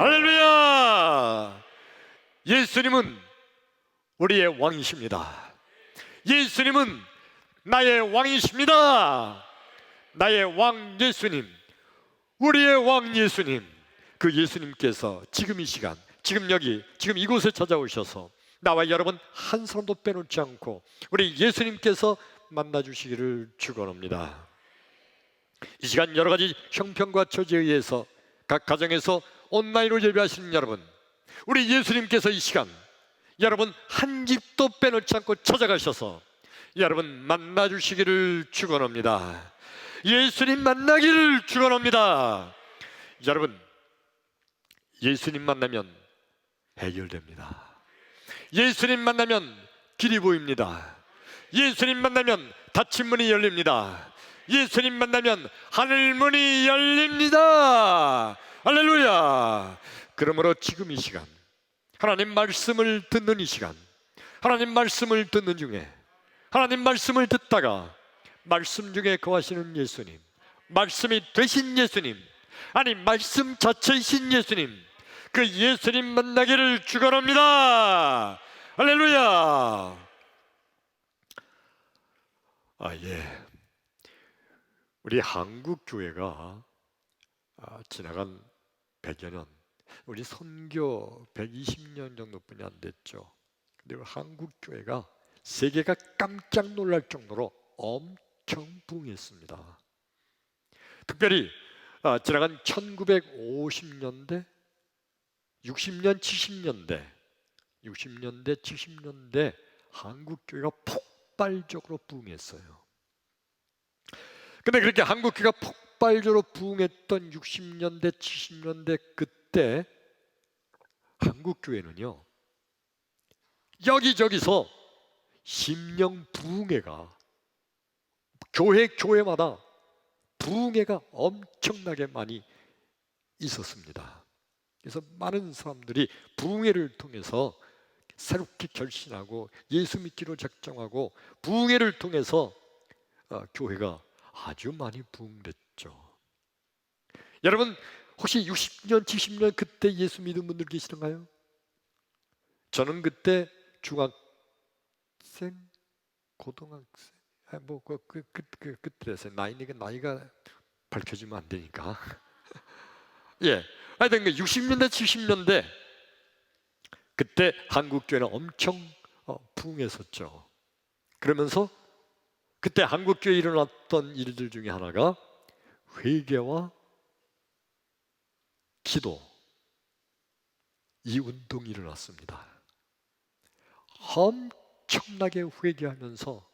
할렐루야! 예수님은 우리의 왕이십니다. 예수님은 나의 왕이십니다. 나의 왕 예수님, 우리의 왕 예수님, 그 예수님께서 지금 이 시간, 지금 여기, 지금 이곳에 찾아오셔서 나와 여러분 한 사람도 빼놓지 않고 우리 예수님께서 만나주시기를 축원합니다. 이 시간 여러 가지 형편과 처지에 의해서 각 가정에서 온라인으로 예배하시는 여러분, 우리 예수님께서 이 시간 여러분 한 집도 빼놓지 않고 찾아가셔서 여러분 만나주시기를 축원합니다. 예수님 만나기를 축원합니다. 여러분, 예수님 만나면 해결됩니다. 예수님 만나면 길이 보입니다. 예수님 만나면 닫힌 문이 열립니다. 예수님 만나면 하늘 문이 열립니다. 할렐루야! 그러므로 지금 이 시간, 하나님 말씀을 듣는 이 시간, 하나님 말씀을 듣는 중에 하나님 말씀을 듣다가 말씀 중에 거하시는 예수님, 말씀이 되신 예수님, 아니 말씀 자체이신 예수님, 그 예수님 만나기를 축원합니다. 할렐루야! 우리 한국 교회가 지나간 100여 년, 우리 선교 120년 정도뿐이 안 됐죠. 근데 한국 교회가 세계가 깜짝 놀랄 정도로 엄청 부흥했습니다. 특별히 지나간 1950년대, 60년, 70년대, 70년대 한국 교회가 폭발적으로 부흥했어요. 근데 그렇게 한국 교회가 폭발적으로 부흥했던 60년대, 70년대 그때 한국 교회는요, 여기저기서 심령 부흥회가 교회마다 부흥회가 엄청나게 많이 있었습니다. 그래서 많은 사람들이 부흥회를 통해서 새롭게 결신하고 예수 믿기로 작정하고 부흥회를 통해서 교회가 아주 많이 부흥됐죠. 여러분 혹시 60년, 70년 그때 예수 믿은 분들 계시던가요? 저는 그때 중학생, 고등학생, 그때였어요. 나이가 밝혀지면 안 되니까. 예, 하여튼 60년대, 70년대 그때 한국 교회는 엄청 부흥했었죠. 그러면서 그때 한국 교회에 일어났던 일들 중에 하나가 회개와 기도, 이 운동이 일어났습니다. 엄청나게 회개하면서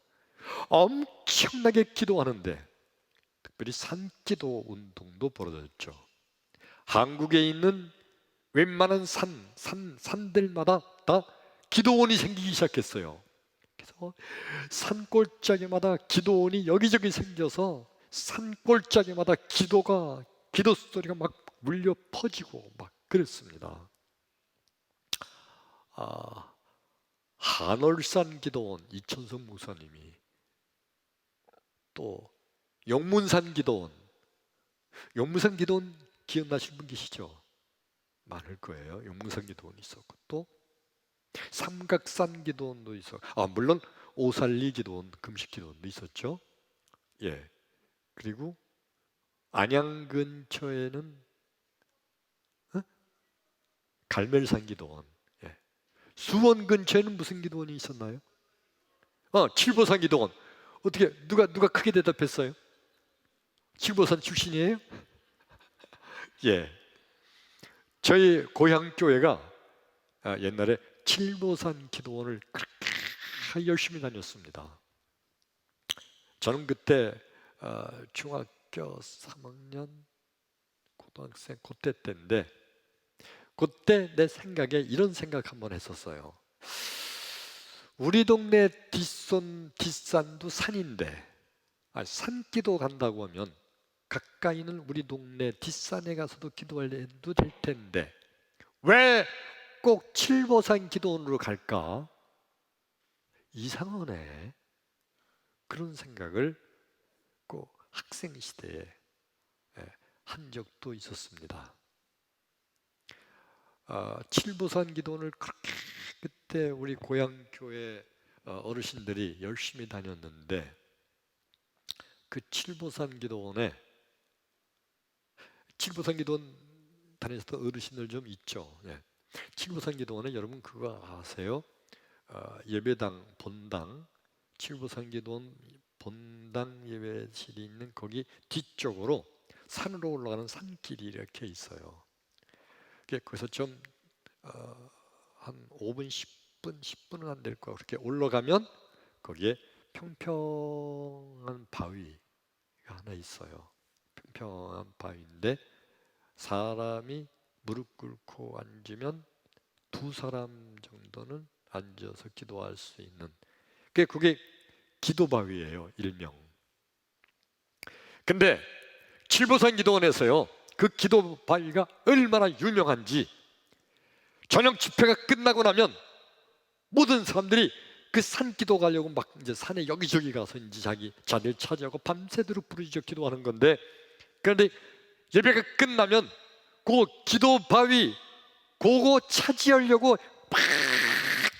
엄청나게 기도하는데 특별히 산기도 운동도 벌어졌죠. 한국에 있는 웬만한 산들마다 다 기도원이 생기기 시작했어요. 그래서 산골짜기마다 기도원이 여기저기 생겨서 산골짜기마다 기도 소리가 막 울려 퍼지고 막 그랬습니다. 한월산 기도원 이천성 목사님이, 또 용문산 기도원 기억나시는 분 계시죠? 많을 거예요. 용문산 기도원이 있었고, 또 삼각산 기도원도 있었고, 물론 오살리 기도원, 금식 기도원도 있었죠. 예. 그리고 안양 근처에는 갈멜산 기도원, 예. 수원 근처에는 무슨 기도원이 있었나요? 칠보산 기도원. 어떻게 누가 크게 대답했어요? 칠보산 출신이에요? 예. 저희 고향 교회가 옛날에 칠보산 기도원을 그렇게 열심히 다녔습니다. 저는 그때 중학교 3학년, 고등학생 그때 때인데, 그때 내 생각에 이런 생각 한번 했었어요. 우리 동네 뒷산도 산인데 산기도 간다고 하면 가까이는 우리 동네 뒷산에 가서도 기도해도 될 텐데 왜 꼭 칠보산 기도원으로 갈까? 이상하네. 그런 생각을 꼭 학생 시대에 한 적도 있었습니다. 칠보산 기도원을 그렇게 그때 우리 고향 교회 어르신들이 열심히 다녔는데 그 칠보산 기도원 다녔던 어르신들 좀 있죠. 예. 칠보산 기도원에 여러분 그거 아세요? 예배당 본당 칠보산 기도원 본당 예배실이 있는 거기 뒤쪽으로 산으로 올라가는 산길이 이렇게 있어요. 그래서 좀 한 5분, 10분은 안 될 거야. 그렇게 올라가면 거기에 평평한 바위가 하나 있어요. 평평한 바위인데 사람이 무릎 꿇고 앉으면 2사람 정도는 앉아서 기도할 수 있는 그게 기도바위예요, 일명. 근데 칠보산 기도원에서요, 그 기도바위가 얼마나 유명한지 저녁 집회가 끝나고 나면 모든 사람들이 그 산기도 가려고 막 이제 산에 여기저기 가서 이제 자리를 차지하고 밤새도록 부르짖어 기도하는 건데, 그런데 예배가 끝나면 그 기도바위 그거 차지하려고 막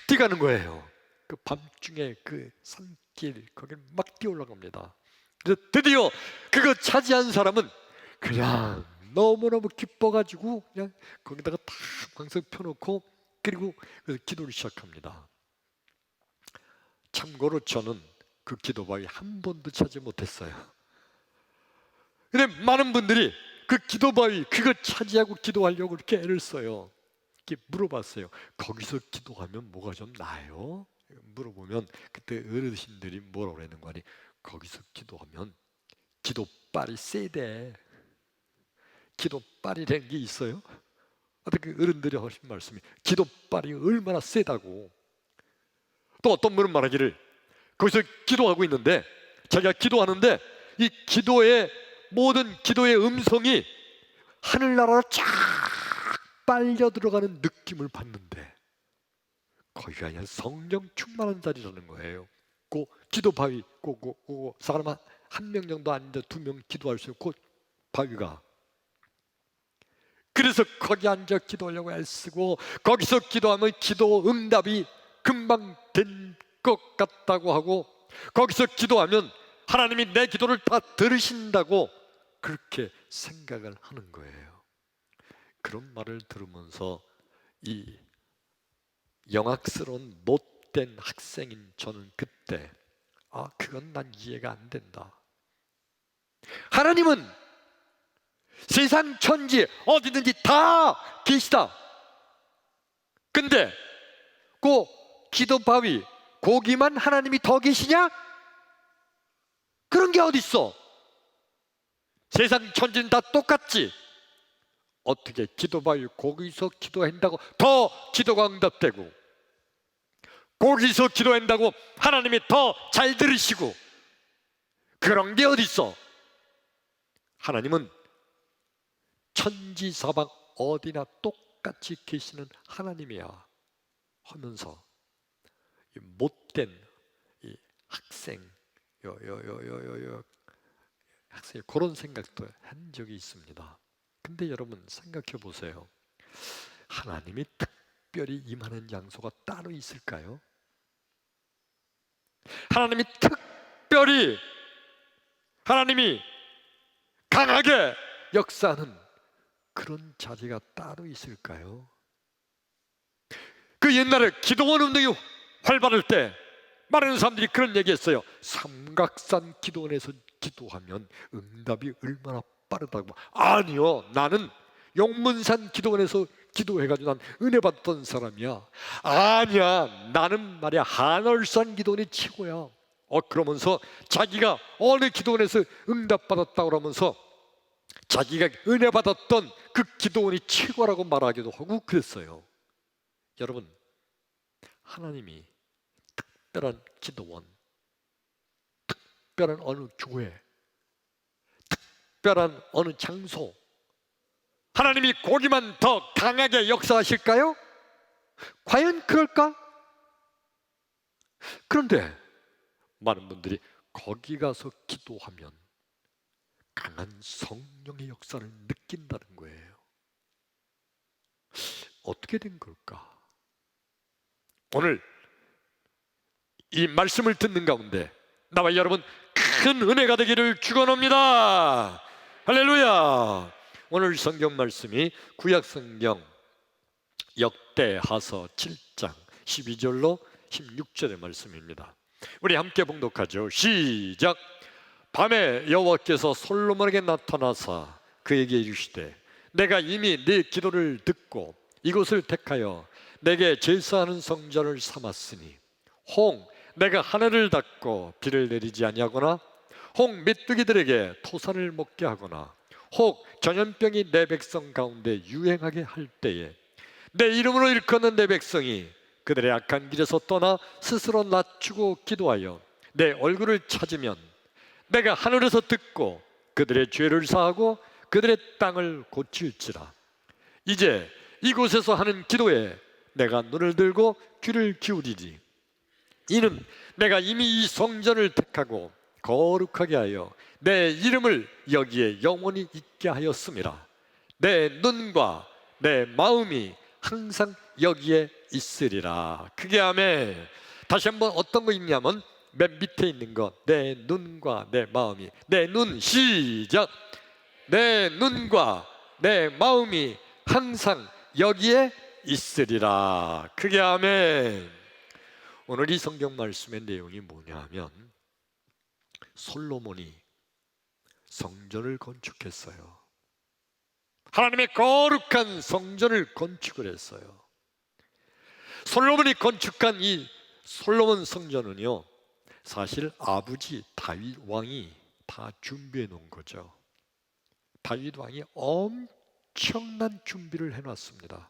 뛰가는 거예요. 그 밤중에 그 산길 거길 막 뛰어 올라갑니다. 그래서 드디어 그거 차지한 사람은 그냥 너무너무 기뻐가지고 그냥 거기다가 다 방석 펴놓고 그리고 그래서 기도를 시작합니다. 참고로 저는 그 기도바위 한 번도 차지 못했어요. 근데 많은 분들이 그 기도바위 그거 차지하고 기도하려고 이렇게 애를 써요. 이렇게 물어봤어요. 거기서 기도하면 뭐가 좀 나아요? 물어보면 그때 어르신들이 뭐라고 그러는 거 아니? 거기서 기도하면 기도빨이 세대. 기도빨이라는 게 있어요? 그 어른들이 하신 말씀이 기도빨이 얼마나 세다고. 또 어떤 분은 말하기를 거기서 기도하고 있는데 자기가 기도하는데 이 기도의 모든 기도의 음성이 하늘나라로 쫙 빨려 들어가는 느낌을 받는데 거기가 그냥 성령 충만한 자리라는 거예요. 그 기도 바위, 그 사람 한 명 정도 앉아 2명 기도할 수 있고 바위가. 그래서 거기 앉아 기도하려고 애쓰고 거기서 기도하면 기도 응답이 금방 된 것 같다고 하고 거기서 기도하면 하나님이 내 기도를 다 들으신다고 그렇게 생각을 하는 거예요. 그런 말을 들으면서 이 영악스러운 못된 학생인 저는 그때 그건 난 이해가 안 된다. 하나님은 세상 천지 어디든지 다 계시다. 근데 그 기도바위 거기만 하나님이 더 계시냐? 그런 게 어딨어? 세상 천지는 다 똑같지. 어떻게 기도바위 거기서 기도한다고 더 기도가 응답되고 거기서 기도한다고 하나님이 더 잘 들으시고 그런 게 어딨어? 하나님은 천지사방 어디나 똑같이 계시는 하나님이야 하면서 이 못된 이 학생 학생이 그런 생각도 한 적이 있습니다. 근데 여러분 생각해 보세요. 하나님이 특별히 임하는 장소가 따로 있을까요? 하나님이 특별히 하나님이 강하게 역사하는 그런 자리가 따로 있을까요? 그 옛날에 기도원 운동이 활발할 때 많은 사람들이 그런 얘기했어요. 삼각산 기도원에서 기도하면 응답이 얼마나 빠르다고. 아니요, 나는 용문산 기도원에서 기도해가지고 난 은혜 받던 사람이야. 아니야, 나는 말이야 한월산 기도원이 최고야. 그러면서 자기가 어느 기도원에서 응답 받았다고 그러면서 자기가 은혜 받았던 그 기도원이 최고라고 말하기도 하고 그랬어요. 여러분, 하나님이 특별한 기도원, 특별한 어느 교회, 특별한 어느 장소, 하나님이 거기만 더 강하게 역사하실까요? 과연 그럴까? 그런데 많은 분들이 거기 가서 기도하면 강한 성령의 역사를 느낀다는 거예요. 어떻게 된 걸까? 오늘 이 말씀을 듣는 가운데 나와 여러분 큰 은혜가 되기를 축원합니다. 할렐루야. 오늘 성경 말씀이 구약성경 역대하서 7장 12절로 16절의 말씀입니다. 우리 함께 봉독하죠. 시작. 밤에 여호와께서 솔로몬에게 나타나사 그에게 이르시되 내가 이미 네 기도를 듣고 이곳을 택하여 내게 제사하는 성전을 삼았으니 혹 내가 하늘을 닫고 비를 내리지 아니하거나 혹 메뚜기들에게 토산을 먹게 하거나 혹 전염병이 내 백성 가운데 유행하게 할 때에 내 이름으로 일컫는 내 백성이 그들의 악한 길에서 떠나 스스로 낮추고 기도하여 내 얼굴을 찾으면 내가 하늘에서 듣고 그들의 죄를 사하고 그들의 땅을 고칠지라. 이제 이곳에서 하는 기도에 내가 눈을 들고 귀를 기울이리. 이는 내가 이미 이 성전을 택하고 거룩하게 하여 내 이름을 여기에 영원히 있게 하였음이라. 내 눈과 내 마음이 항상 여기에 있으리라. 그게 아멘. 다시 한번 어떤 거 있냐면 맨 밑에 있는 거, 내 눈과 내 마음이. 내 눈, 시작. 내 눈과 내 마음이 항상 여기에 있으리라. 그게 아멘. 오늘 이 성경 말씀의 내용이 뭐냐 하면 솔로몬이 성전을 건축했어요. 하나님의 거룩한 성전을 건축을 했어요. 솔로몬이 건축한 이 솔로몬 성전은요, 사실 아버지 다윗 왕이 다 준비해 놓은 거죠. 다윗 왕이 엄청난 준비를 해놨습니다.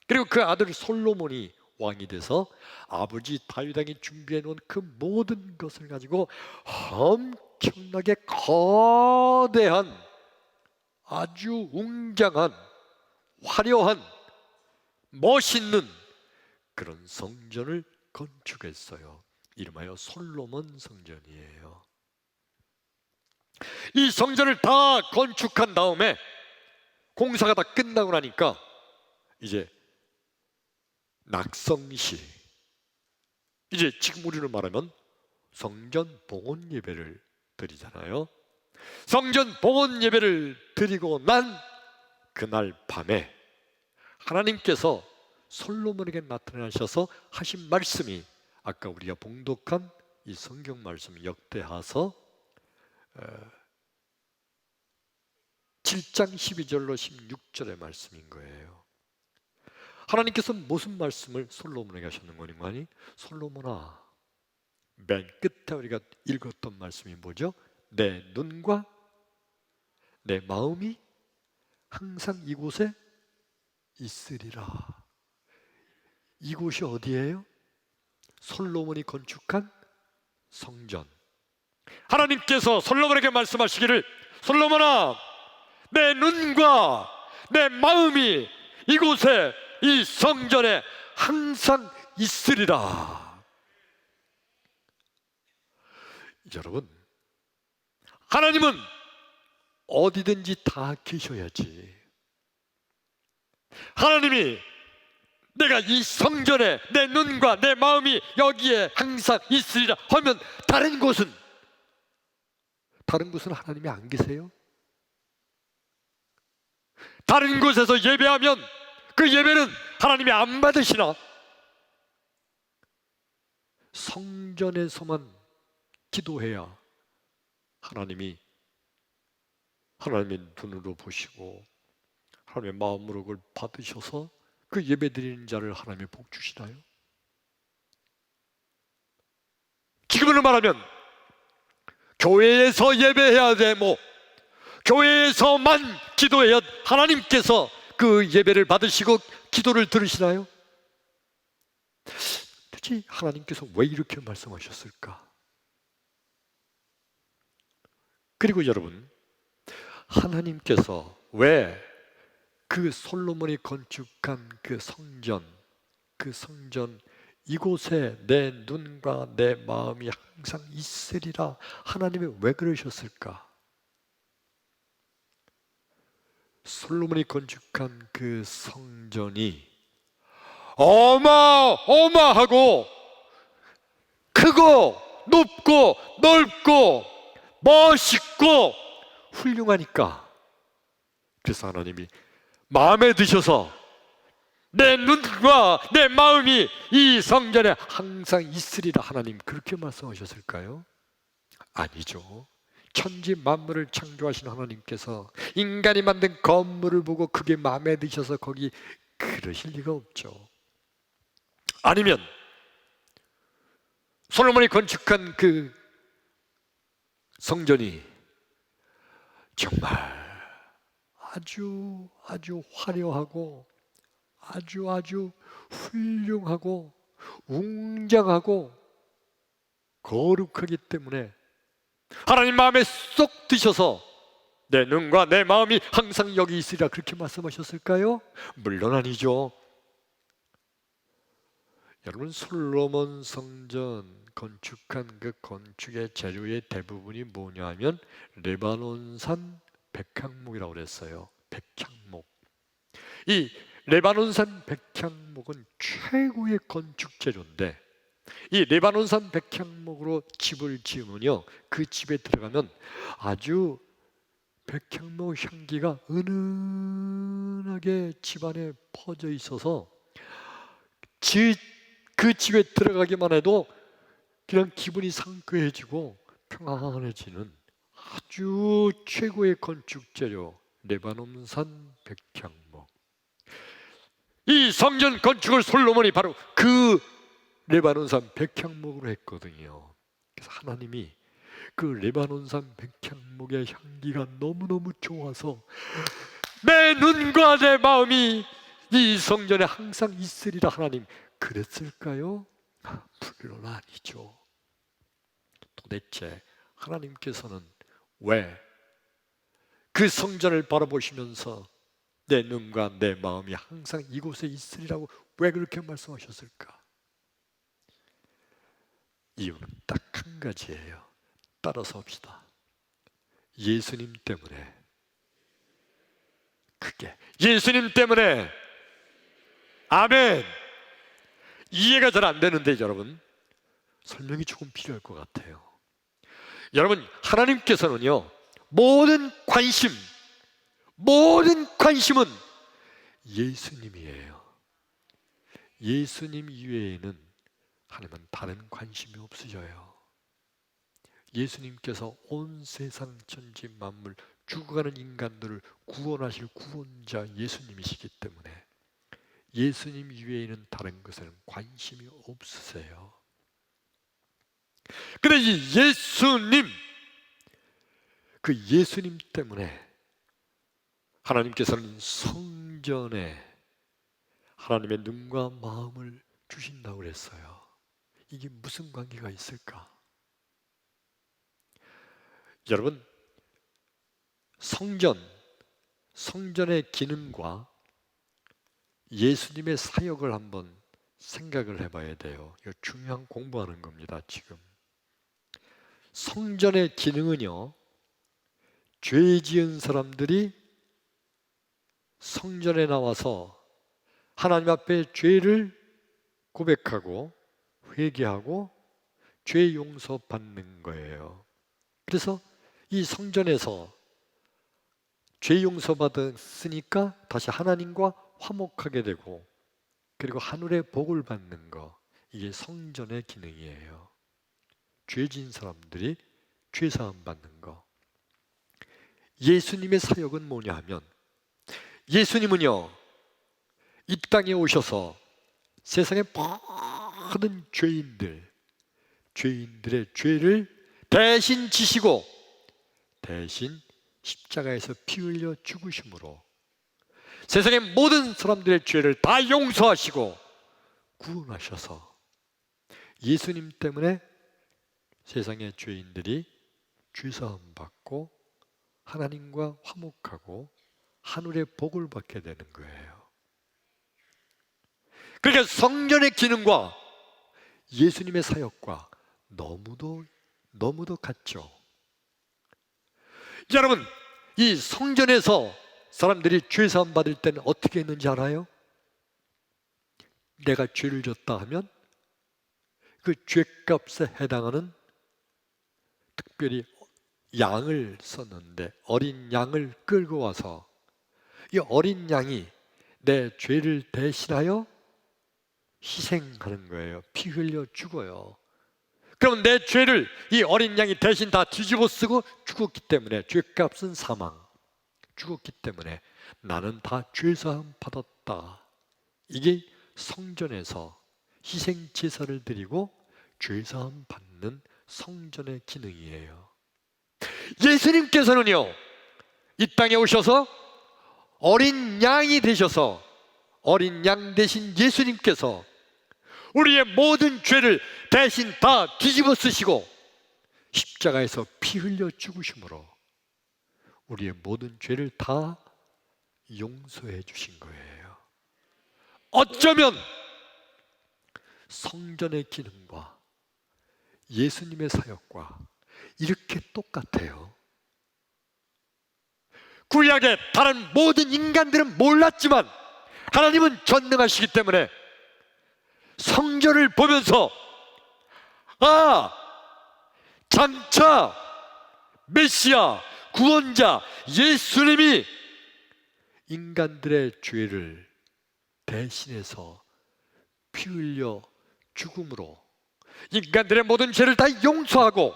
그리고 그 아들 솔로몬이 왕이 돼서 아버지 다윗 왕이 준비해 놓은 그 모든 것을 가지고 엄청나게 거대한 아주 웅장한 화려한 멋있는 그런 성전을 건축했어요. 이름하여 솔로몬 성전이에요. 이 성전을 다 건축한 다음에 공사가 다 끝나고 나니까 이제 낙성시, 이제 지금 우리를 말하면 성전 봉헌 예배를 드리잖아요. 성전 봉헌 예배를 드리고 난 그날 밤에 하나님께서 솔로몬에게 나타나셔서 하신 말씀이 아까 우리가 봉독한 이 성경 말씀 역대하서 7장 12절로 16절의 말씀인 거예요. 하나님께서 무슨 말씀을 솔로몬에게 하셨는 거니? 솔로몬아, 맨 끝에 우리가 읽었던 말씀이 뭐죠? 내 눈과 내 마음이 항상 이곳에 있으리라. 이곳이 어디예요? 솔로몬이 건축한 성전. 하나님께서 솔로몬에게 말씀하시기를 솔로몬아, 내 눈과 내 마음이 이곳에 이 성전에 항상 있으리라. 여러분, 하나님은 어디든지 다 계셔야지. 하나님이 내가 이 성전에 내 눈과 내 마음이 여기에 항상 있으리라 하면 다른 곳은 하나님이 안 계세요? 다른 곳에서 예배하면 그 예배는 하나님이 안 받으시나? 성전에서만 기도해야 하나님의 눈으로 보시고 하나님의 마음으로 그걸 받으셔서 그 예배 드리는 자를 하나님이 복 주시나요? 지금으로 말하면 교회에서 예배해야 돼, 교회에서만 기도해야 하나님께서 그 예배를 받으시고 기도를 들으시나요? 도대체 하나님께서 왜 이렇게 말씀하셨을까? 그리고 여러분, 하나님께서 왜 그 솔로몬이 건축한 그 성전 이곳에 내 눈과 내 마음이 항상 있으리라 하나님이 왜 그러셨을까? 솔로몬이 건축한 그 성전이 어마어마하고 크고 높고 넓고 멋있고 훌륭하니까, 그래서 하나님이 마음에 드셔서 내 눈과 내 마음이 이 성전에 항상 있으리라, 하나님 그렇게 말씀하셨을까요? 아니죠. 천지 만물을 창조하신 하나님께서 인간이 만든 건물을 보고 그게 마음에 드셔서 거기 그러실 리가 없죠. 아니면 솔로몬이 건축한 그 성전이 정말 아주 화려하고 아주 훌륭하고 웅장하고 거룩하기 때문에 하나님 마음에 쏙 드셔서 내 눈과 내 마음이 항상 여기 있으리라 그렇게 말씀하셨을까요? 물론 아니죠. 여러분, 솔로몬 성전 건축한 그 건축의 재료의 대부분이 뭐냐 하면 레바논산 백향목이라고 그랬어요. 백향목. 이 레바논산 백향목은 최고의 건축 재료인데, 이 레바논산 백향목으로 집을 지으면요, 그 집에 들어가면 아주 백향목 향기가 은은하게 집안에 퍼져 있어서 그 집에 들어가기만 해도 그냥 기분이 상쾌해지고 평안해지는 아주 최고의 건축 재료, 레바논산 백향목. 이 성전 건축을 솔로몬이 바로 그 레바논산 백향목으로 했거든요. 그래서 하나님이 그 레바논산 백향목의 향기가 너무너무 좋아서 내 눈과 내 마음이 이 성전에 항상 있으리라, 하나님 그랬을까요? 물론 아니죠. 도대체 하나님께서는 왜 그 성전을 바라보시면서 내 눈과 내 마음이 항상 이곳에 있으리라고 왜 그렇게 말씀하셨을까? 이유는 딱 한 가지예요. 따라서 합시다. 예수님 때문에. 그게 예수님 때문에. 아멘. 이해가 잘 안 되는데 여러분, 설명이 조금 필요할 것 같아요. 여러분, 하나님께서는요, 모든 관심은 예수님이에요. 예수님 이외에는 하나님은 다른 관심이 없으셔요. 예수님께서 온 세상 천지 만물 죽어가는 인간들을 구원하실 구원자 예수님이시기 때문에 예수님 이외에는 다른 것에는 관심이 없으세요. 근데 이 예수님, 그 예수님 때문에 하나님께서는 성전에 하나님의 눈과 마음을 주신다고 그랬어요. 이게 무슨 관계가 있을까? 여러분, 성전의 기능과 예수님의 사역을 한번 생각을 해봐야 돼요. 이거 중요한 공부하는 겁니다, 지금. 성전의 기능은요, 죄 지은 사람들이 성전에 나와서 하나님 앞에 죄를 고백하고 회개하고 죄 용서 받는 거예요. 그래서 이 성전에서 죄 용서 받았으니까 다시 하나님과 화목하게 되고, 그리고 하늘의 복을 받는 거, 이게 성전의 기능이에요. 죄 지은 사람들이 죄 사함 받는 거. 예수님의 사역은 뭐냐 하면, 예수님은요, 이 땅에 오셔서 세상의 모든 죄인들의 죄를 대신 지시고 대신 십자가에서 피 흘려 죽으심으로 세상의 모든 사람들의 죄를 다 용서하시고 구원하셔서 예수님 때문에 세상의 죄인들이 죄사함 받고 하나님과 화목하고 하늘의 복을 받게 되는 거예요. 그러니까 성전의 기능과 예수님의 사역과 너무도 같죠. 여러분, 이 성전에서 사람들이 죄 사함 받을 때는 어떻게 했는지 알아요? 내가 죄를 졌다 하면 그 죄값에 해당하는, 특별히 양을 썼는데 어린 양을 끌고 와서 이 어린 양이 내 죄를 대신하여 희생하는 거예요. 피 흘려 죽어요. 그럼 내 죄를 이 어린 양이 대신 다 뒤집어 쓰고 죽었기 때문에, 죄값은 사망, 죽었기 때문에 나는 다 죄사함 받았다. 이게 성전에서 희생 제사를 드리고 죄사함 받는 성전의 기능이에요. 예수님께서는요, 이 땅에 오셔서 어린 양이 되셔서, 어린 양 대신 예수님께서 우리의 모든 죄를 대신 다 뒤집어 쓰시고 십자가에서 피 흘려 죽으심으로 우리의 모든 죄를 다 용서해 주신 거예요. 어쩌면 성전의 기능과 예수님의 사역과 이렇게 똑같아요. 구약의 다른 모든 인간들은 몰랐지만 하나님은 전능하시기 때문에 성전을 보면서, 아, 장차 메시아, 구원자 예수님이 인간들의 죄를 대신해서 피 흘려 죽음으로 인간들의 모든 죄를 다 용서하고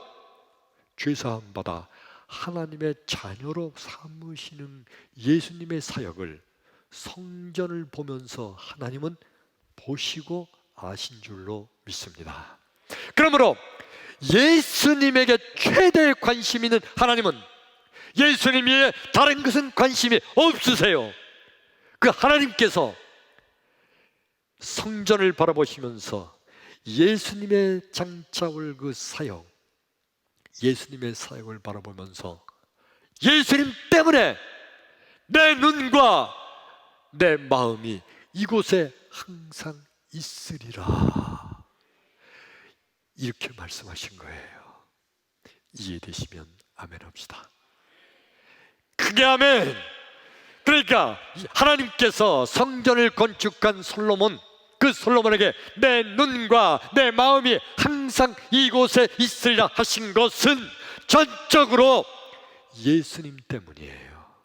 죄사함 받아 하나님의 자녀로 삼으시는 예수님의 사역을 성전을 보면서 하나님은 보시고 아신 줄로 믿습니다. 그러므로 예수님에게 최대의 관심 있는 하나님은 예수님 외에 다른 것은 관심이 없으세요. 그 하나님께서 성전을 바라보시면서 예수님의 장차 올 그 사역, 예수님의 사역을 바라보면서 예수님 때문에 내 눈과 내 마음이 이곳에 항상 있으리라, 이렇게 말씀하신 거예요. 이해되시면 아멘 합시다. 크게 아멘. 그러니까 하나님께서 성전을 건축한 솔로몬, 그 솔로몬에게 내 눈과 내 마음이 항상 이곳에 있으리라 하신 것은 전적으로 예수님 때문이에요.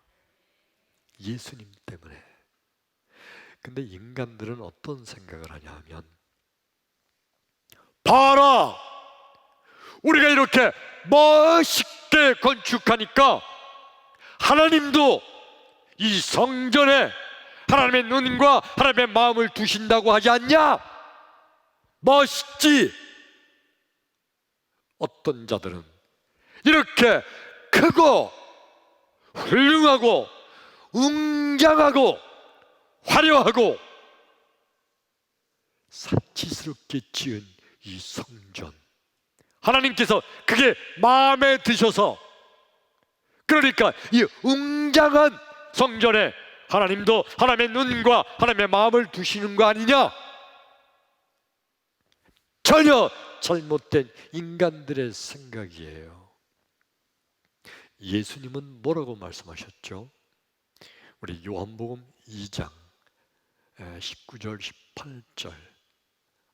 예수님 때문에. 근데 인간들은 어떤 생각을 하냐 하면, 봐라, 우리가 이렇게 멋있게 건축하니까 하나님도 이 성전에 하나님의 눈과 하나님의 마음을 두신다고 하지 않냐? 멋있지? 어떤 자들은 이렇게 크고 훌륭하고 웅장하고 화려하고 사치스럽게 지은 이 성전, 하나님께서 그게 마음에 드셔서, 그러니까 이 웅장한 성전에 하나님도 하나님의 눈과 하나님의 마음을 두시는 거 아니냐? 전혀 잘못된 인간들의 생각이에요. 예수님은 뭐라고 말씀하셨죠? 우리 요한복음 2장 19절 18절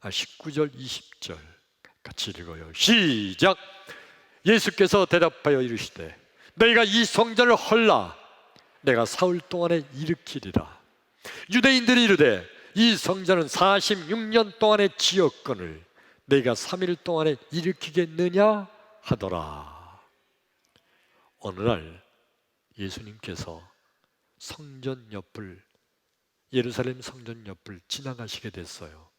19절 20절 같이 읽어요. 시작. 예수께서 대답하여 이르시되 너희가 이 성전을 헐라 내가 사흘 동안에 일으키리라. 유대인들이 이르되 이 성전은 46년 동안에 지었거늘 너희가 3일 동안에 일으키겠느냐 하더라. 어느 날 예수님께서 성전 옆을, 예루살렘 성전 옆을 지나가시게 됐어요.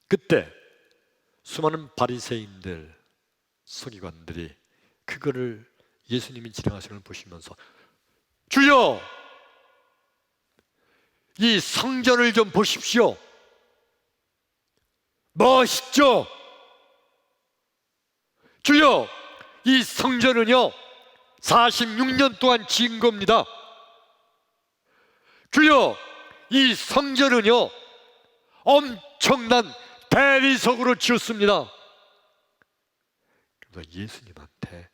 그때 수많은 바리새인들, 서기관들이 그거를, 예수님이 지나가시는 걸 보시면서 주여, 이 성전을 좀 보십시오. 멋있죠? 주여, 이 성전은요 46년 동안 지은 겁니다. 주여, 이 성전은요 엄청난 대리석으로 지었습니다. 그래서 예수님한테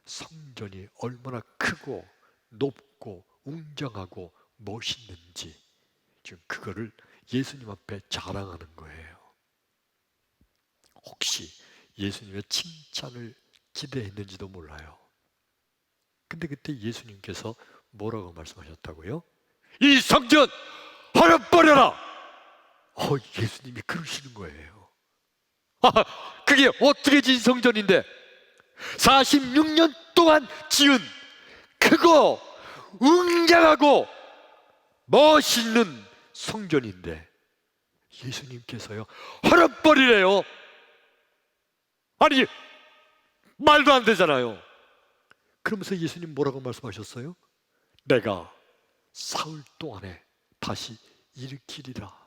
성전이 얼마나 크고 높고 웅장하고 멋있는지 지금 그거를 예수님 앞에 자랑하는 거예요. 혹시 예수님의 칭찬을 기대했는지도 몰라요. 근데 그때 예수님께서 뭐라고 말씀하셨다고요? 이 성전 헐어버려라! 예수님이 그러시는 거예요. 그게 어떻게 진 성전인데 46년 동안 지은 크고 웅장하고 멋있는 성전인데 예수님께서요 헐어버리래요. 아니 말도 안 되잖아요. 그러면서 예수님 뭐라고 말씀하셨어요? 내가 사흘 동안에 다시 일으키리라.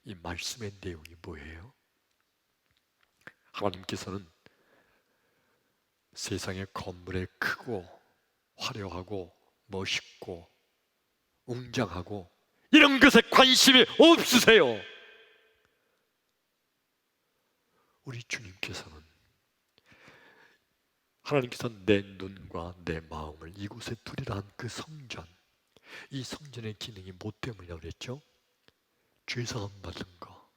이 말씀의 내용이 뭐예요? 하나님께서는 세상의 건물에 크고 화려하고 멋있고 웅장하고 이런 것에 관심이 없으세요. 우리 주님께서는 하나님께서 내 눈과 내 마음을 이곳에 두리라 한 그 성전, 이 성전의 기능이 뭐 때문이라고 그랬죠? 죄사함 받은 거.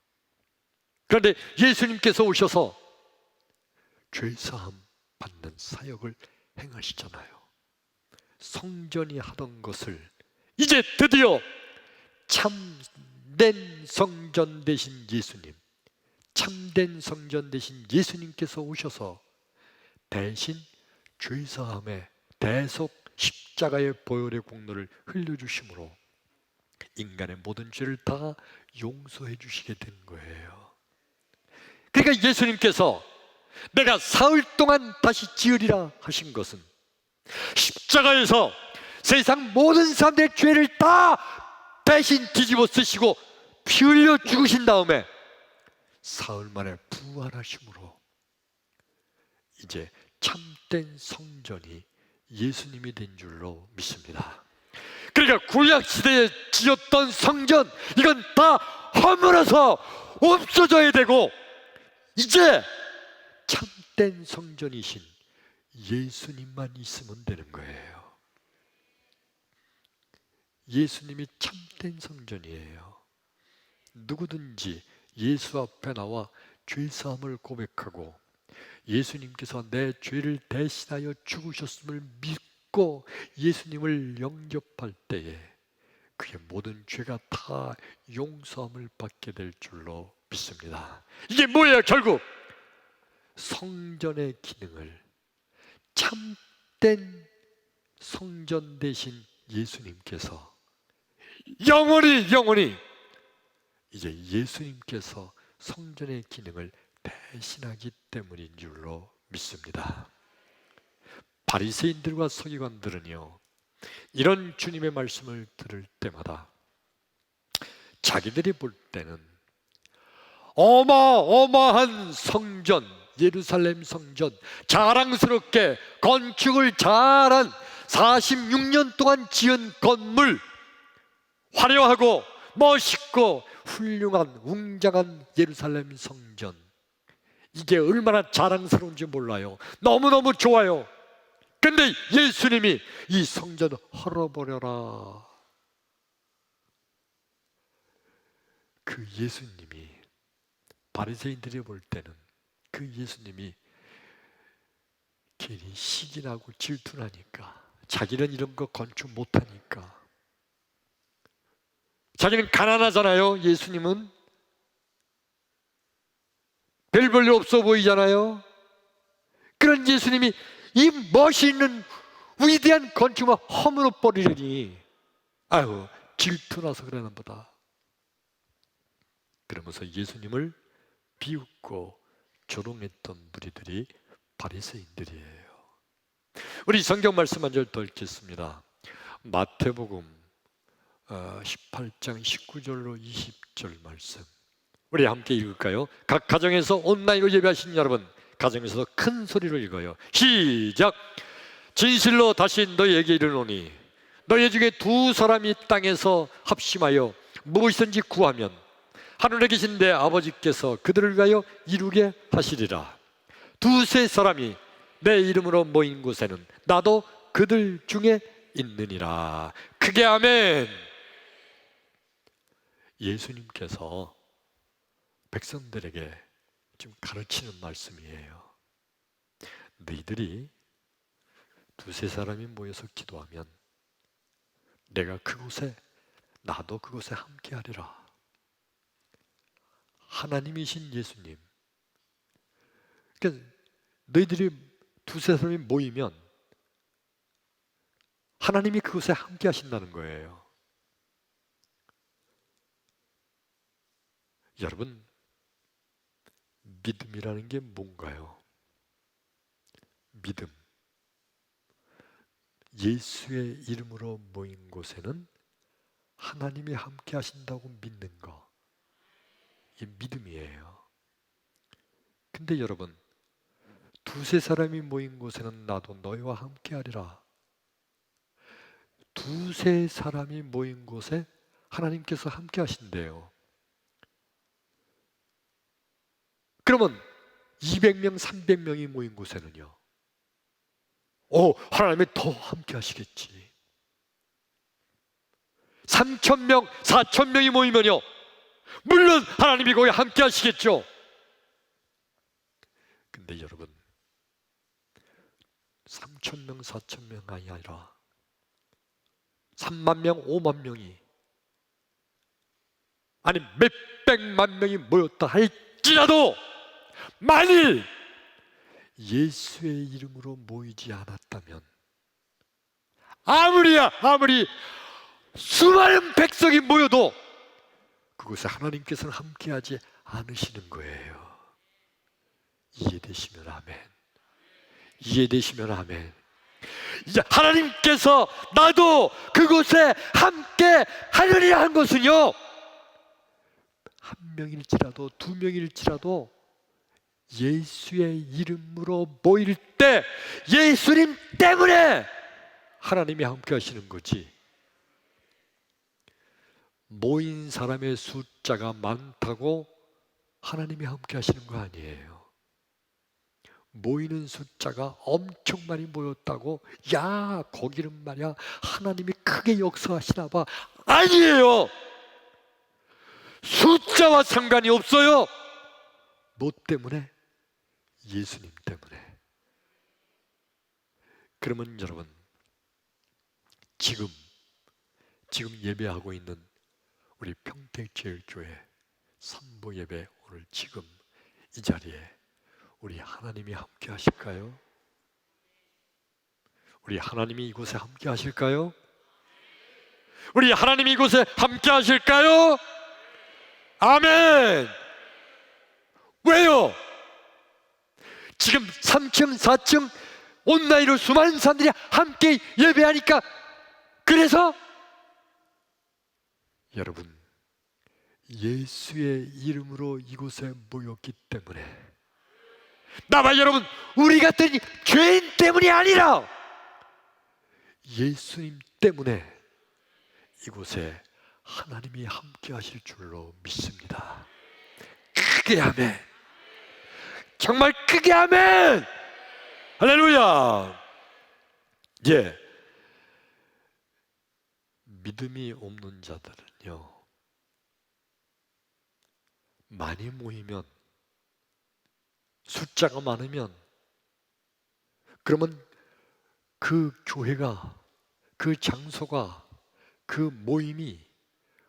그런데 예수님께서 오셔서 죄사함 받는 사역을 행하시잖아요. 성전이 하던 것을 이제 드디어 참된 성전 되신 예수님, 참된 성전 되신 예수님께서 오셔서 대신 죄사함의 대속 십자가의 보혈의 공로를 흘려주심으로 인간의 모든 죄를 다 용서해 주시게 된 거예요. 그러니까 예수님께서 내가 사흘 동안 다시 지으리라 하신 것은 십자가에서 세상 모든 사람들의 죄를 다 대신 뒤집어 쓰시고 피 흘려 죽으신 다음에 사흘 만에 부활하심으로 이제 참된 성전이 예수님이 된 줄로 믿습니다. 그러니까 구약시대에 지었던 성전, 이건 다 허물어서 없어져야 되고 이제 참된 성전이신 예수님만 있으면 되는 거예요. 예수님이 참된 성전이에요. 누구든지 예수 앞에 나와 죄사함을 고백하고 예수님께서 내 죄를 대신하여 죽으셨음을 믿고 예수님을 영접할 때에 그의 모든 죄가 다 용서함을 받게 될 줄로 믿습니다. 이게 뭐예요? 결국 성전의 기능을 참된 성전 되신 예수님께서 영원히 이제 예수님께서 성전의 기능을 대신하기 때문인 줄로 믿습니다. 바리새인들과 서기관들은요, 이런 주님의 말씀을 들을 때마다 자기들이 볼 때는 어마어마한 성전, 예루살렘 성전, 자랑스럽게 건축을 잘한 46년 동안 지은 건물, 화려하고 멋있고 훌륭한 웅장한 예루살렘 성전, 이게 얼마나 자랑스러운지 몰라요. 너무너무 좋아요. 근데 예수님이 이 성전 헐어버려라, 그 예수님이 바리새인들이 볼 때는 그 예수님이 괜히 시기나고 질투나니까, 자기는 이런 거 건축 못하니까, 자기는 가난하잖아요. 예수님은 별 볼일 없어 보이잖아요. 그런 예수님이 이 멋있는 위대한 건축을 허물어 버리려니 아유 질투나서 그러나 보다. 그러면서 예수님을 비웃고 조롱했던 무리들이 바리새인들이에요. 우리 성경 말씀 한 절 더 읽겠습니다. 마태복음 18장 19절로 20절 말씀, 우리 함께 읽을까요? 각 가정에서 온라인으로 예배하시는 여러분, 가정에서 큰 소리로 읽어요. 시작! 진실로 다시 너희에게 이르노니 너희 중에 두 사람이 땅에서 합심하여 무엇이든지 구하면 하늘에 계신 내 아버지께서 그들을 위하여 이루게 하시리라. 두세 사람이 내 이름으로 모인 곳에는 나도 그들 중에 있느니라. 크게 아멘. 예수님께서 백성들에게 지금 가르치는 말씀이에요. 너희들이 두세 사람이 모여서 기도하면 내가 그곳에, 나도 그곳에 함께하리라. 하나님이신 예수님, 그러니까 너희들이 두세 사람이 모이면 하나님이 그곳에 함께 하신다는 거예요. 여러분, 믿음이라는 게 뭔가요? 믿음. 예수의 이름으로 모인 곳에는 하나님이 함께 하신다고 믿는 거. 이게 믿음이에요. 근데 여러분, 두세 사람이 모인 곳에는 나도 너희와 함께 하리라. 두세 사람이 모인 곳에 하나님께서 함께 하신대요. 그러면 200명, 300명이 모인 곳에는요? 하나님이 더 함께 하시겠지. 3,000명, 4,000명이 모이면요? 물론 하나님이 거기 함께 하시겠죠. 근데 여러분, 3,000명, 4,000명이 아니라 3만 명, 5만 명이, 아니 몇백만 명이 모였다 할지라도 만일 예수의 이름으로 모이지 않았다면, 아무리 수많은 백성이 모여도 그곳에 하나님께서는 함께하지 않으시는 거예요. 이해되시면 아멘. 이해되시면 아멘. 이제 하나님께서 나도 그곳에 함께 하려니 한 것은요, 한 명일지라도 두 명일지라도 예수의 이름으로 모일 때 예수님 때문에 하나님이 함께 하시는 거지, 모인 사람의 숫자가 많다고 하나님이 함께 하시는 거 아니에요. 모이는 숫자가 엄청 많이 모였다고 야 거기는 말이야 하나님이 크게 역사하시나 봐, 아니에요. 숫자와 상관이 없어요. 뭐 때문에? 예수님 때문에. 그러면 여러분, 지금 예배하고 있는 우리 평택제일교회 선보 예배, 오늘 지금 이 자리에 우리 하나님이 함께 하실까요? 우리 하나님이 이곳에 함께 하실까요? 우리 하나님이 이곳에 함께 하실까요? 아멘! 왜요? 지금 3층, 4층 온라인으로 수많은 사람들이 함께 예배하니까, 그래서 여러분, 예수의 이름으로 이곳에 모였기 때문에, 나와 여러분, 우리 같은 죄인 때문이 아니라 예수님 때문에 이곳에 하나님이 함께 하실 줄로 믿습니다. 크게 아멘. 정말 크게 아멘. 할렐루야. 예. 믿음이 없는 자들은요, 많이 모이면, 숫자가 많으면, 그러면 그 교회가, 그 장소가, 그 모임이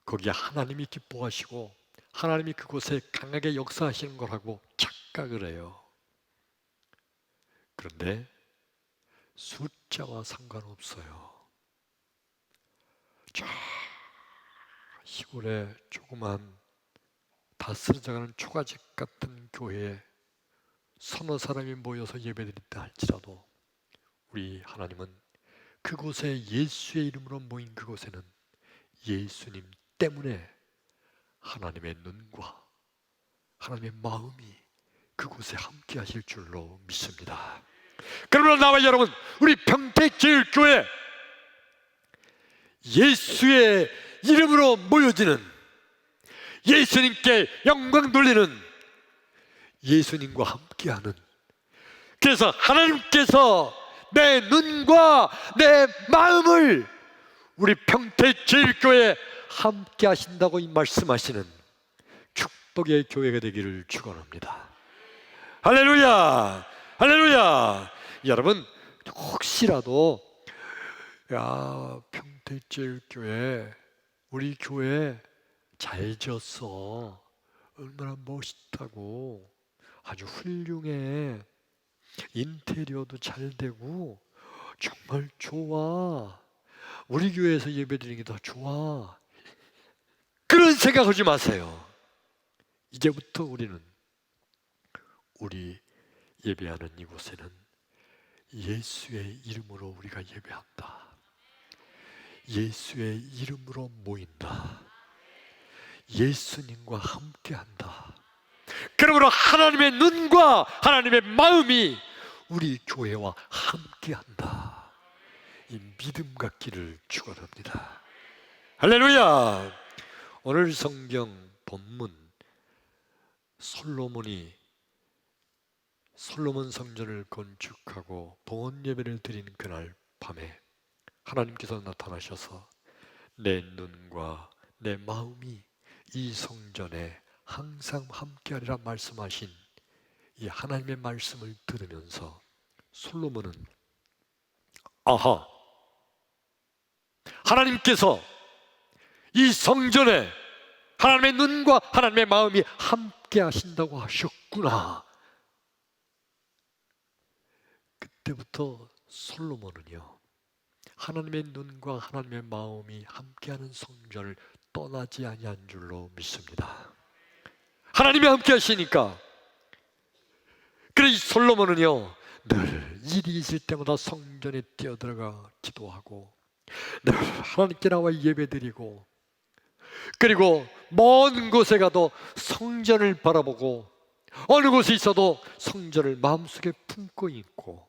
거기에 하나님이 기뻐하시고 하나님이 그곳에 강하게 역사하시는 거라고 착각을 해요. 그런데 숫자와 상관없어요. 저 시골에 조그만 다 쓰러져가는 초가집 같은 교회에 서너 사람이 모여서 예배드린다 할지라도 우리 하나님은 그곳에 예수의 이름으로 모인 그곳에는 예수님 때문에 하나님의 눈과 하나님의 마음이 그곳에 함께 하실 줄로 믿습니다. 그러므로 나와 여러분, 우리 평택제일교회 예수의 이름으로 모여지는, 예수님께 영광 돌리는, 예수님과 함께하는, 그래서 하나님께서 내 눈과 내 마음을 우리 평택제일교회에 함께 하신다고 이 말씀하시는 축복의 교회가 되기를 축원합니다. 할렐루야, 할렐루야. 여러분, 혹시라도 평택제일교회 우리 교회 잘 지었어, 얼마나 멋있다고, 아주 훌륭해, 인테리어도 잘 되고 정말 좋아, 우리 교회에서 예배드리는 게 더 좋아, 그런 생각하지 마세요. 이제부터 우리는 우리 예배하는 이곳에는 예수의 이름으로 우리가 예배한다, 예수의 이름으로 모인다, 예수님과 함께한다. 그러므로 하나님의 눈과 하나님의 마음이 우리 교회와 함께한다, 이 믿음 갖기를 축원합니다. 할렐루야. 오늘 성경 본문, 솔로몬 성전을 건축하고 봉헌 예배를 드린 그날 밤에 하나님께서 나타나셔서 내 눈과 내 마음이 이 성전에 항상 함께하리라 말씀하신 이 하나님의 말씀을 들으면서 솔로몬은 아하, 하나님께서 이 성전에 하나님의 눈과 하나님의 마음이 함께 하신다고 하셨구나. 그때부터 솔로몬은요, 하나님의 눈과 하나님의 마음이 함께하는 성전을 떠나지 아니한 줄로 믿습니다. 하나님이 함께 하시니까. 그래서 솔로몬은요, 늘 일이 있을 때마다 성전에 뛰어들어가 기도하고, 늘 하나님께 나와 예배드리고, 그리고 먼 곳에 가도 성전을 바라보고, 어느 곳에 있어도 성전을 마음속에 품고 있고,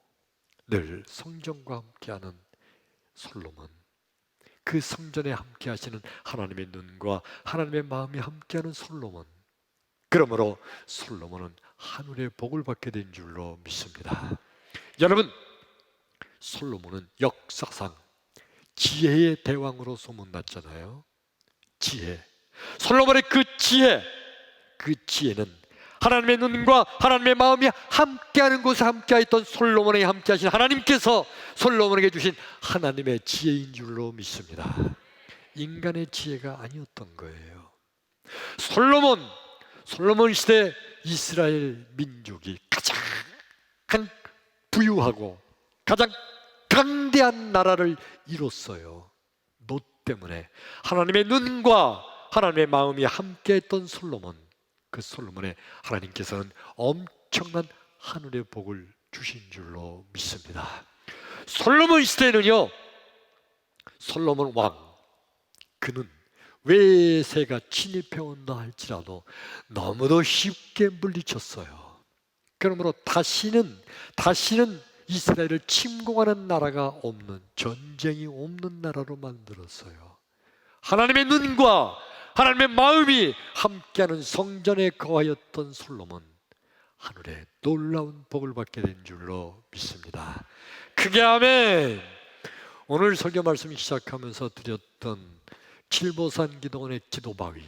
늘 성전과 함께하는 솔로몬, 그 성전에 함께 하시는 하나님의 눈과 하나님의 마음이 함께하는 솔로몬, 그러므로 솔로몬은 하늘의 복을 받게 된 줄로 믿습니다. 여러분, 솔로몬은 역사상 지혜의 대왕으로 소문났잖아요. 지혜, 솔로몬의 그 지혜는 하나님의 눈과 하나님의 마음이 함께하는 곳에 함께했던 솔로몬에게 함께하신 하나님께서 솔로몬에게 주신 하나님의 지혜인 줄로 믿습니다. 인간의 지혜가 아니었던 거예요. 솔로몬 시대 이스라엘 민족이 가장 부유하고 가장 강대한 나라를 이뤘어요. 너 때문에 하나님의 눈과 하나님의 마음이 함께했던 솔로몬, 그 솔로몬에 하나님께서는 엄청난 하늘의 복을 주신 줄로 믿습니다. 솔로몬 시대에는요, 솔로몬 왕, 그는 외세가 침입해온다 할지라도 너무도 쉽게 물리쳤어요. 그러므로 다시는 이스라엘을 침공하는 나라가 없는, 전쟁이 없는 나라로 만들었어요. 하나님의 눈과 하나님의 마음이 함께하는 성전에 거하였던 솔로몬, 하늘에 놀라운 복을 받게 된 줄로 믿습니다. 크게 아멘. 오늘 설교 말씀 시작하면서 드렸던 칠보산 기도원의 기도바위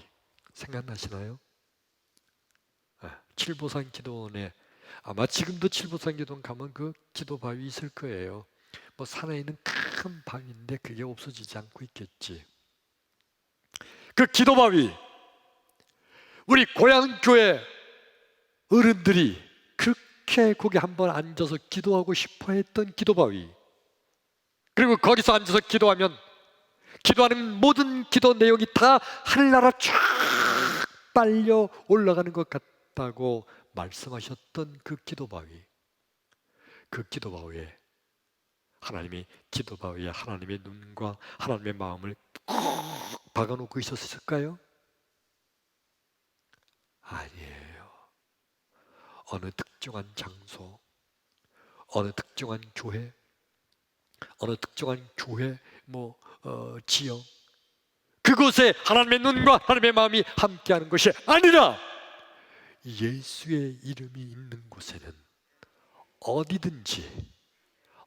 생각나시나요? 칠보산 기도원에, 아마 지금도 칠보산 기도원 가면 그 기도바위 있을 거예요. 뭐 산에 있는 큰 바위인데 그게 없어지지 않고 있겠지. 그 기도바위, 우리 고향교회 어른들이 그렇게 거기 한번 앉아서 기도하고 싶어 했던 기도바위, 그리고 거기서 앉아서 기도하면 기도하는 모든 기도 내용이 다 하늘나라 쫙 빨려 올라가는 것 같다고 말씀하셨던 그 기도바위, 그 기도바위에 하나님이 기도바위에 하나님의 눈과 하나님의 마음을 꼭 박아놓고 있었을까요? 아니에요. 어느 특정한 장소, 어느 특정한 교회, 어느 특정한 교회 지역, 그곳에 하나님의 눈과 하나님의 마음이 함께하는 것이 아니라 예수의 이름이 있는 곳에는 어디든지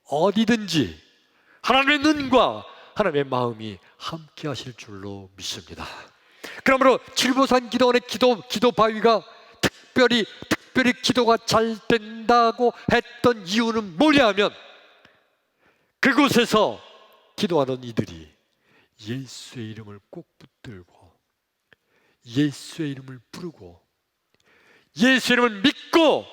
어디든지 하나님의 눈과 하나님의 마음이 함께 하실 줄로 믿습니다. 그러므로 칠보산 기도원의 기도 바위가 특별히 기도가 잘 된다고 했던 이유는 뭐냐 하면, 그곳에서 기도하는 이들이 예수의 이름을 꼭 붙들고 예수의 이름을 부르고 예수의 이름을 믿고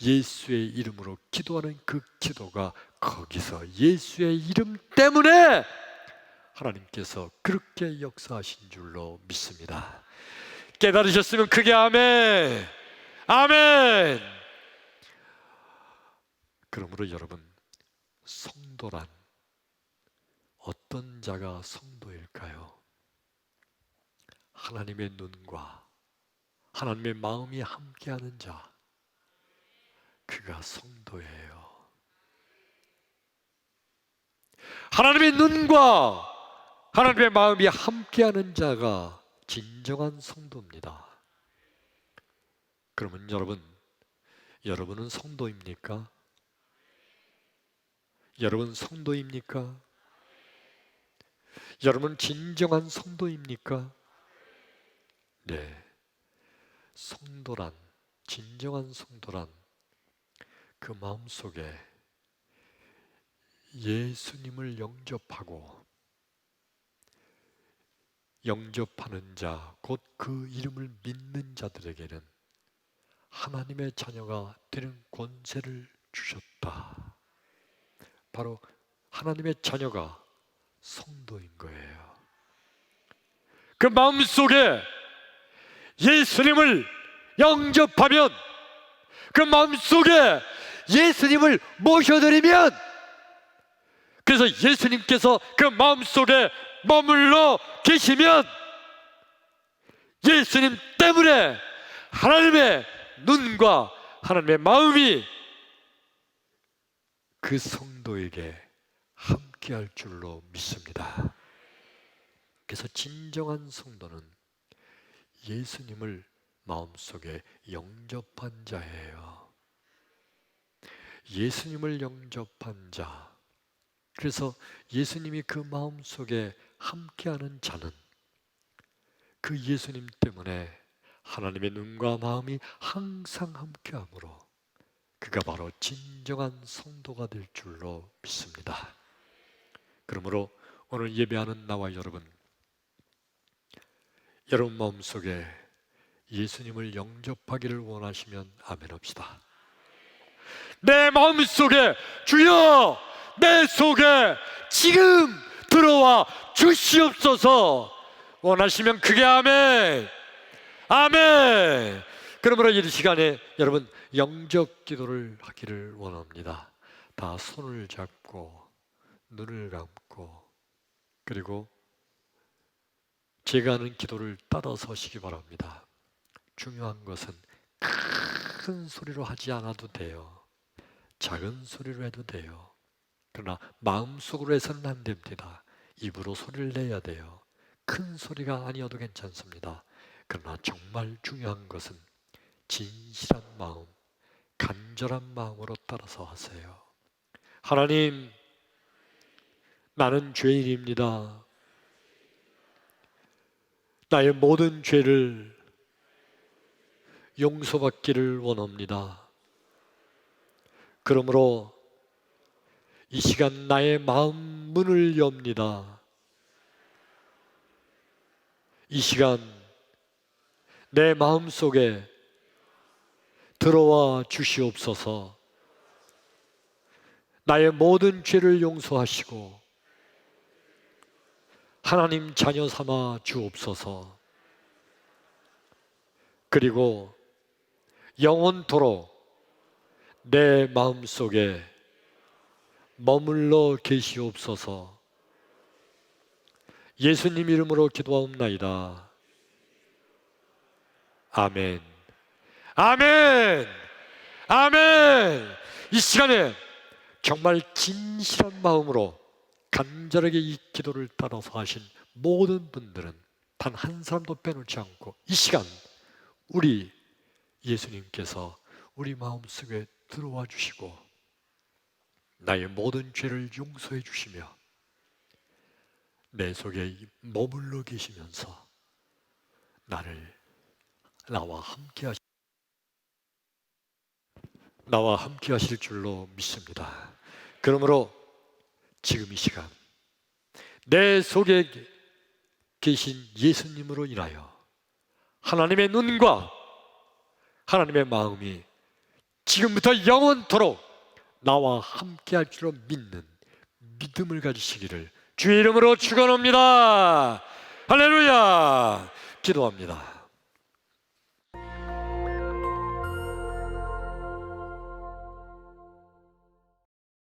예수의 이름으로 기도하는 그 기도가 거기서 예수의 이름 때문에 하나님께서 그렇게 역사하신 줄로 믿습니다. 깨달으셨으면 크게 아멘. 아멘. 그러므로 여러분, 성도란 어떤 자가 성도일까요? 하나님의 눈과 하나님의 마음이 함께하는 자, 그가 성도예요. 하나님의 눈과 하나님의 마음이 함께하는 자가 진정한 성도입니다. 그러면 여러분은 성도입니까? 여러분 성도입니까? 여러분 진정한 성도입니까? 네. 성도란, 진정한 성도란 그 마음속에 예수님을 영접하는 자, 곧 그 이름을 믿는 자들에게는 하나님의 자녀가 되는 권세를 주셨다. 바로 하나님의 자녀가 성도인 거예요. 그 마음속에 예수님을 영접하면, 그 마음속에 예수님을 모셔드리면, 그래서 예수님께서 그 마음속에 머물러 계시면 예수님 때문에 하나님의 눈과 하나님의 마음이 그 성도에게 함께할 줄로 믿습니다. 그래서 진정한 성도는 예수님을 마음속에 영접한 자예요. 예수님을 영접한 자, 그래서 예수님이 그 마음속에 함께하는 자는 그 예수님 때문에 하나님의 눈과 마음이 항상 함께하므로 그가 바로 진정한 성도가 될 줄로 믿습니다. 그러므로 오늘 예배하는 나와 여러분 마음속에 예수님을 영접하기를 원하시면 아멘 합시다. 내 마음속에 주여 내 속에 지금 들어와 주시옵소서 원하시면 크게 아멘. 아멘. 그러므로 이 시간에 여러분 영접 기도를 하기를 원합니다. 다 손을 잡고 눈을 감고, 그리고 제가 하는 기도를 따라 서시기 바랍니다. 중요한 것은 큰 소리로 하지 않아도 돼요. 작은 소리로 해도 돼요. 그러나 마음속으로 해서는 안 됩니다. 입으로 소리를 내야 돼요. 큰 소리가 아니어도 괜찮습니다. 그러나 정말 중요한 것은 진실한 마음, 간절한 마음으로 따라서 하세요. 하나님, 나는 죄인입니다. 나의 모든 죄를 용서받기를 원합니다. 그러므로 이 시간 나의 마음 문을 엽니다. 이 시간 내 마음속에 들어와 주시옵소서. 나의 모든 죄를 용서하시고 하나님 자녀 삼아 주옵소서. 그리고 영원토록 내 마음속에 머물러 계시옵소서. 예수님 이름으로 기도하옵나이다. 아멘. 아멘. 아멘. 이 시간에 정말 진실한 마음으로 간절하게 이 기도를 따라서 하신 모든 분들은 단 한 사람도 빼놓지 않고 이 시간 우리 예수님께서 우리 마음속에 들어와 주시고 나의 모든 죄를 용서해 주시며 내 속에 머물러 계시면서 나와 함께 하실 줄로 믿습니다. 그러므로 지금 이 시간 내 속에 계신 예수님으로 인하여 하나님의 눈과 하나님의 마음이 지금부터 영원토록 나와 함께 할 줄로 믿는 믿음을 가지시기를 주의 이름으로 축원합니다. 할렐루야. 기도합니다.